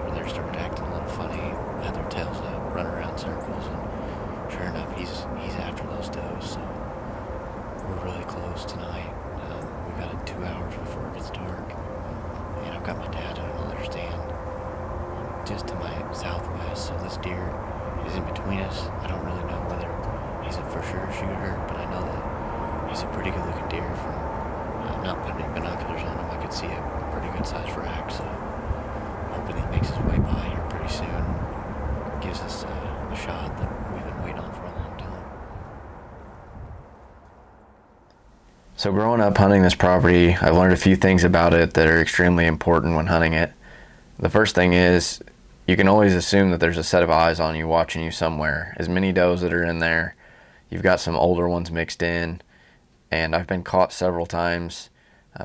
over there started acting a little funny, had their tails up, run around circles, and sure enough, he's after those does. So we're really close tonight. We've got it 2 hours before it gets dark, and I've got my dad on another stand just to my southwest. So this deer is in between us. I don't really know whether he's a for sure shooter, but I know that he's a pretty good looking deer from not putting any binoculars on him. I could see a pretty good sized rack, so hoping he makes his way by here pretty soon. Gives us a shot that we've been waiting on for a long time. So growing up hunting this property, I've learned a few things about it that are extremely important when hunting it. The first thing is you can always assume that there's a set of eyes on you watching you somewhere. As many does that are in there, you've got some older ones mixed in, and I've been caught several times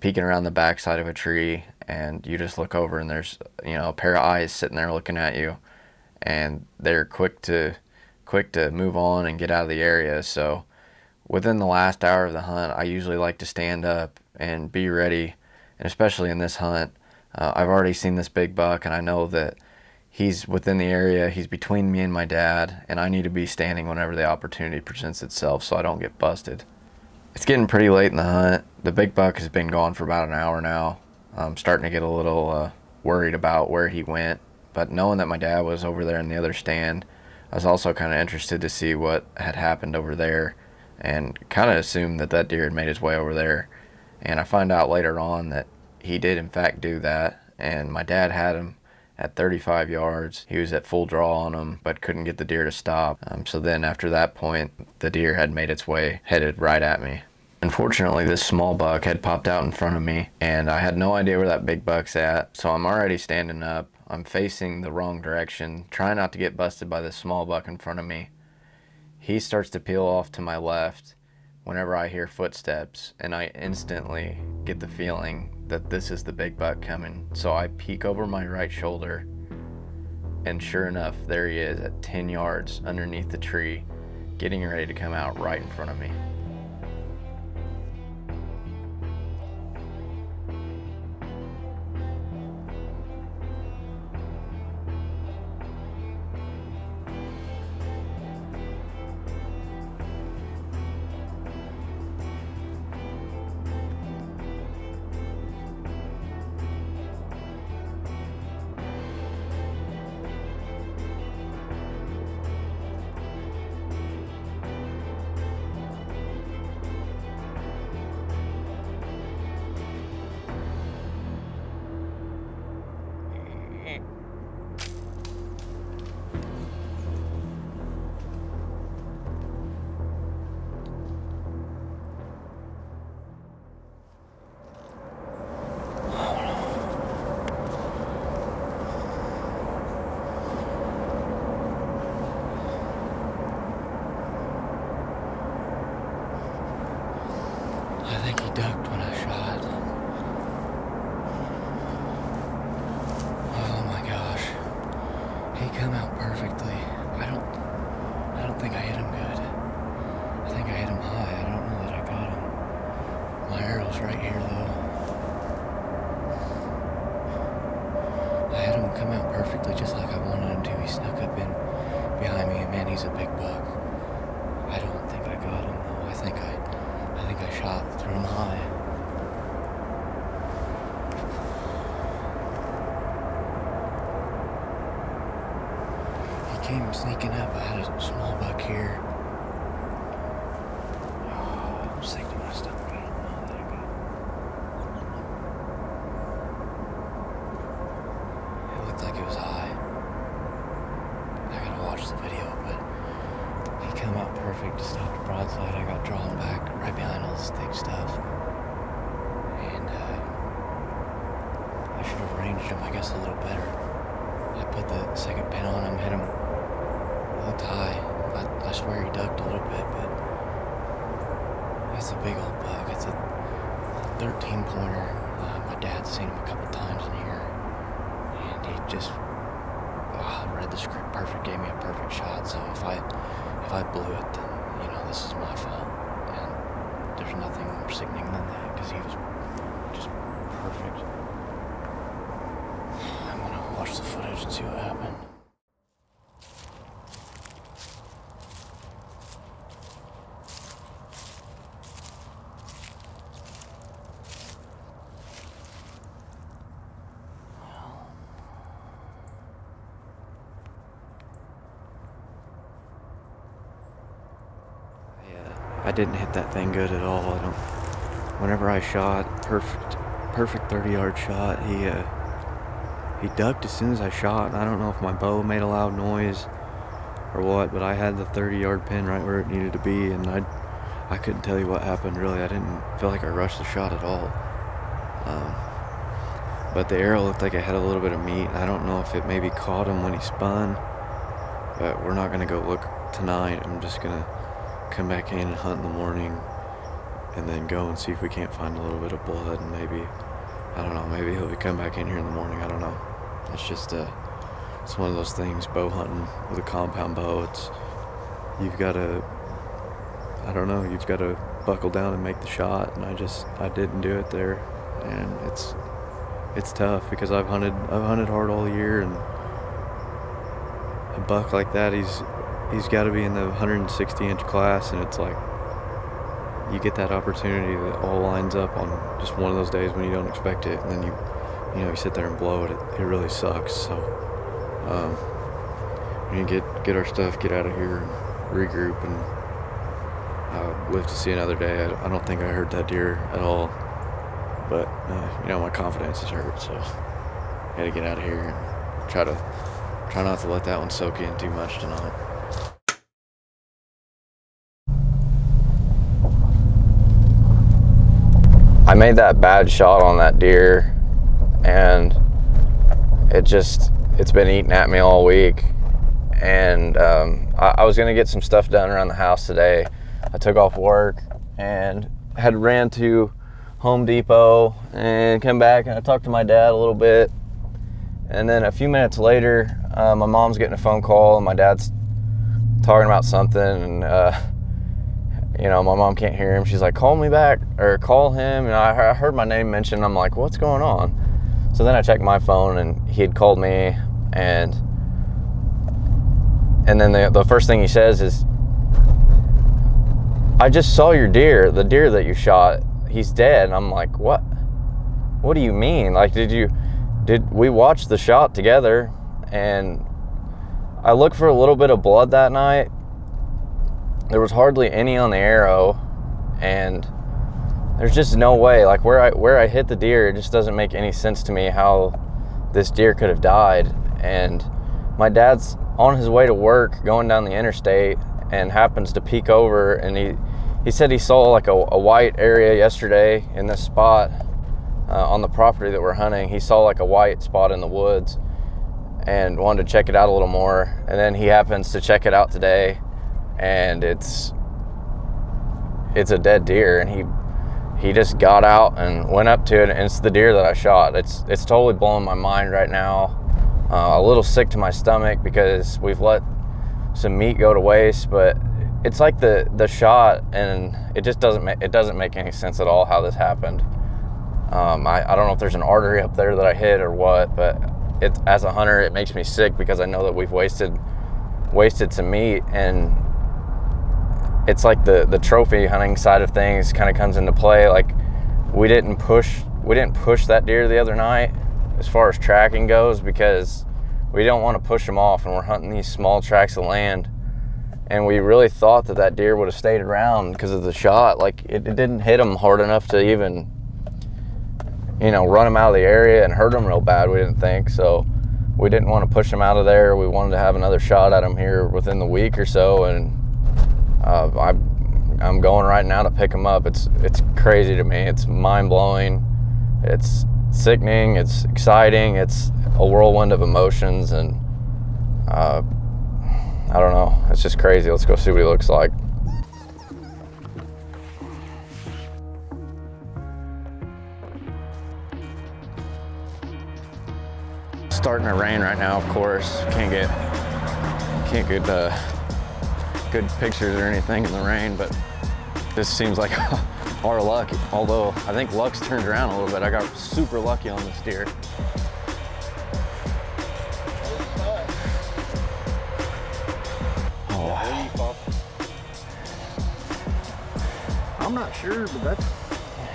peeking around the backside of a tree, and you just look over and there's, you know, a pair of eyes sitting there looking at you, and they're quick to move on and get out of the area. So within the last hour of the hunt, I usually like to stand up and be ready, and especially in this hunt, I've already seen this big buck, and I know that he's within the area. He's between me and my dad, and I need to be standing whenever the opportunity presents itself so I don't get busted. It's getting pretty late in the hunt. The big buck has been gone for about an hour now. I'm starting to get a little worried about where he went, but knowing that my dad was over there in the other stand, I was also kind of interested to see what had happened over there, and kind of assumed that that deer had made his way over there. And I find out later on that he did in fact do that, and my dad had him at 35 yards. He was at full draw on him, but couldn't get the deer to stop. So then after that point, the deer had made its way, headed right at me. Unfortunately, this small buck had popped out in front of me, and I had no idea where that big buck's at. So I'm already standing up. I'm facing the wrong direction, trying not to get busted by this small buck in front of me. He starts to peel off to my left whenever I hear footsteps, and I instantly get the feeling that this is the big buck coming. So I peek over my right shoulder, and sure enough, there he is at 10 yards underneath the tree, getting ready to come out right in front of me. I think he ducked when I shot. Oh my gosh. He come out perfectly. I don't think I hit him good. I think I hit him high. I don't know that I got him. My arrow's right here though. I had him come out perfectly just like I wanted him to. He snuck up in behind me, and man, he's a big buck. I don't think I got him though. I think I shot through him high. He came sneaking up. I had a small buck here. Oh, I'm sick to my stomach. Oh, there you go. It looked like it was high. I gotta watch the video, but he came out perfect to stop the broadside. I got drawn back right behind all this thick stuff, and I should have ranged him, I guess, a little better. I put the second pin on him, hit him. It looked high. I swear he ducked a little bit, but that's a big old buck. It's a 13 pointer. My dad's seen him a couple times in here, and he just read the script perfect, gave me a perfect shot. So if I blew it, then, you know, this is my fault. And there's nothing more sickening than that, because he was just perfect. I'm gonna watch the footage and see what happened. I didn't hit that thing good at all. Whenever I shot, perfect 30-yard shot, he ducked as soon as I shot. I don't know if my bow made a loud noise or what, but I had the 30-yard pin right where it needed to be, and I couldn't tell you what happened, really. I didn't feel like I rushed the shot at all. But the arrow looked like it had a little bit of meat. I don't know if it maybe caught him when he spun, but we're not gonna go look tonight. I'm just gonna come back in and hunt in the morning, and then go and see if we can't find a little bit of blood, and maybe, I don't know, maybe he'll come back in here in the morning. I don't know. It's just it's one of those things, bow hunting with a compound bow. You've got to, I don't know, you've got to buckle down and make the shot, and I didn't do it there, and it's tough because I've hunted hard all year, and a buck like that, he's got to be in the 160-inch class, and it's like you get that opportunity that all lines up on just one of those days when you don't expect it, and then you sit there and blow it. It really sucks. So we need to get our stuff, get out of here, and regroup, and live to see another day. I don't think I hurt that deer at all, but my confidence is hurt, so I got to get out of here and try not to let that one soak in too much tonight. I made that bad shot on that deer, and it's been eating at me all week, and I was gonna get some stuff done around the house today. I took off work and had ran to Home Depot and come back, and I talked to my dad a little bit, and then a few minutes later my mom's getting a phone call, and my dad's talking about something, and my mom can't hear him. She's like, call me back, or call him. And I heard my name mentioned. I'm like, what's going on? So then I checked my phone, and he had called me, and then the first thing he says is, I just saw your deer, the deer that you shot. He's dead. And I'm like, what? What do you mean? Like, did we watch the shot together? And I looked for a little bit of blood that night. There was hardly any on the arrow, and there's just no way, like where I hit the deer, it just doesn't make any sense to me how this deer could have died. And my dad's on his way to work going down the interstate and happens to peek over, and he said he saw like a white area yesterday in this spot on the property that we're hunting. He saw like a white spot in the woods and wanted to check it out a little more, and then he happens to check it out today, and it's a dead deer, and he just got out and went up to it, and it's the deer that I shot. It's totally blowing my mind right now. A little sick to my stomach because we've let some meat go to waste, but it's like the shot, and it just doesn't make any sense at all how this happened. I don't know if there's an artery up there that I hit or what, but as a hunter, it makes me sick because I know that we've wasted some meat, and it's like the trophy hunting side of things kind of comes into play. Like we didn't push that deer the other night as far as tracking goes, because we don't want to push them off, and we're hunting these small tracts of land, and we really thought that deer would have stayed around because of the shot. Like it didn't hit him hard enough to even run him out of the area and hurt him real bad, we didn't think. So we didn't want to push him out of there. We wanted to have another shot at him here within the week or so, and I'm going right now to pick him up. It's crazy to me. It's mind-blowing. It's sickening. It's exciting. It's a whirlwind of emotions, and I don't know. It's just crazy. Let's go see what he looks like. It's starting to rain right now, of course. Can't get good pictures or anything in the rain, but this seems like our luck, although I think luck's turned around a little bit. I got super lucky on this deer. I'm not sure, but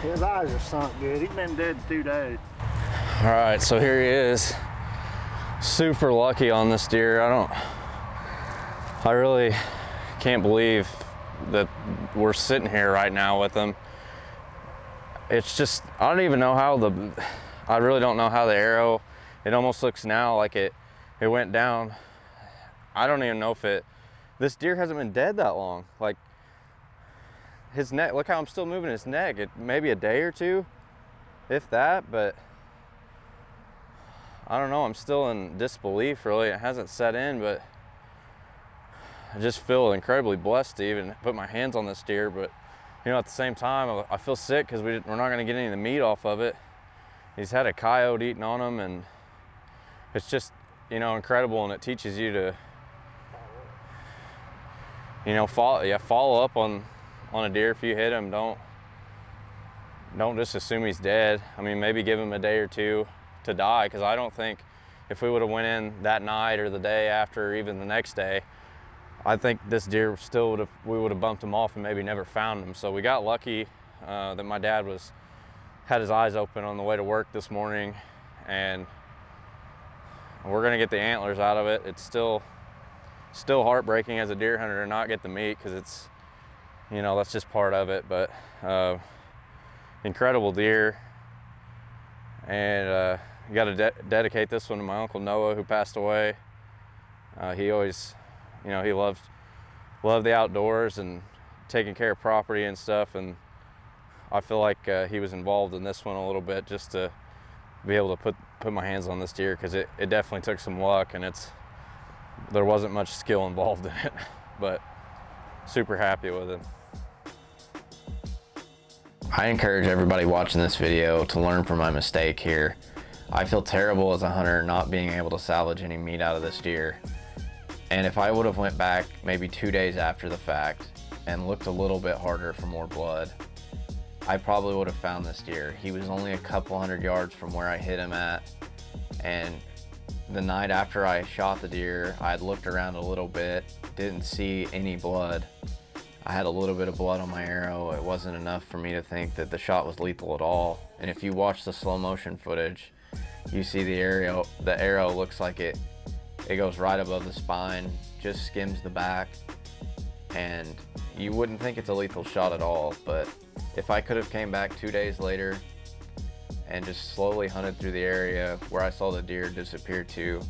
his eyes are sunk good. He's been dead 2 days. All right, so here he is. Super lucky on this deer. I really can't believe that we're sitting here right now with him. It's just, I don't even know how I really don't know how the arrow, it almost looks now like it went down. I don't even know if this deer hasn't been dead that long. Like his neck, look how I'm still moving his neck. Maybe a day or two, if that, but I don't know, I'm still in disbelief really. It hasn't set in, but I just feel incredibly blessed to even put my hands on this deer. But you know, at the same time, I feel sick because we're not gonna get any of the meat off of it. He's had a coyote eating on him, and it's just, you know, incredible, and it teaches you to, you know, follow up on a deer. If you hit him, don't just assume he's dead. I mean, maybe give him a day or two to die, because I don't think if we would have went in that night or the day after or even the next day, I think this deer still we would have bumped him off and maybe never found him. So we got lucky that my dad had his eyes open on the way to work this morning, and we're gonna get the antlers out of it. It's still heartbreaking as a deer hunter to not get the meat, because it's, you know, that's just part of it. But incredible deer, and you got to dedicate this one to my Uncle Noah, who passed away. He always, you know, he loved the outdoors and taking care of property and stuff, and I feel like he was involved in this one a little bit, just to be able to put my hands on this deer, because it definitely took some luck, and there wasn't much skill involved in it, but super happy with it. I encourage everybody watching this video to learn from my mistake here. I feel terrible as a hunter not being able to salvage any meat out of this deer. And if I would have went back maybe 2 days after the fact and looked a little bit harder for more blood, I probably would have found this deer. He was only a couple hundred yards from where I hit him at, and the night after I shot the deer, I had looked around a little bit, didn't see any blood. I had a little bit of blood on my arrow. It wasn't enough for me to think that the shot was lethal at all. And if you watch the slow motion footage, you see the arrow looks like it goes right above the spine, just skims the back, and you wouldn't think it's a lethal shot at all. But if I could have came back 2 days later and just slowly hunted through the area where I saw the deer disappear to,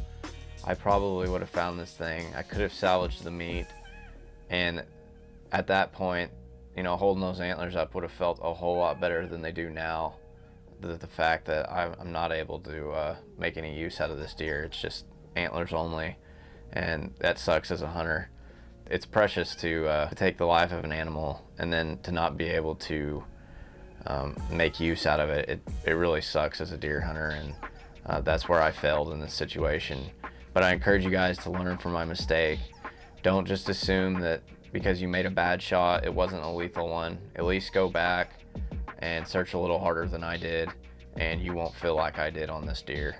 I probably would have found this thing. I could have salvaged the meat, and at that point, you know, holding those antlers up would have felt a whole lot better than they do now. The fact that I'm not able to make any use out of this deer, it's just antlers only, and that sucks as a hunter. It's precious to take the life of an animal and then to not be able to make use out of it. It really sucks as a deer hunter, and that's where I failed in this situation. But I encourage you guys to learn from my mistake. Don't just assume that because you made a bad shot, it wasn't a lethal one. At least go back and search a little harder than I did, and you won't feel like I did on this deer.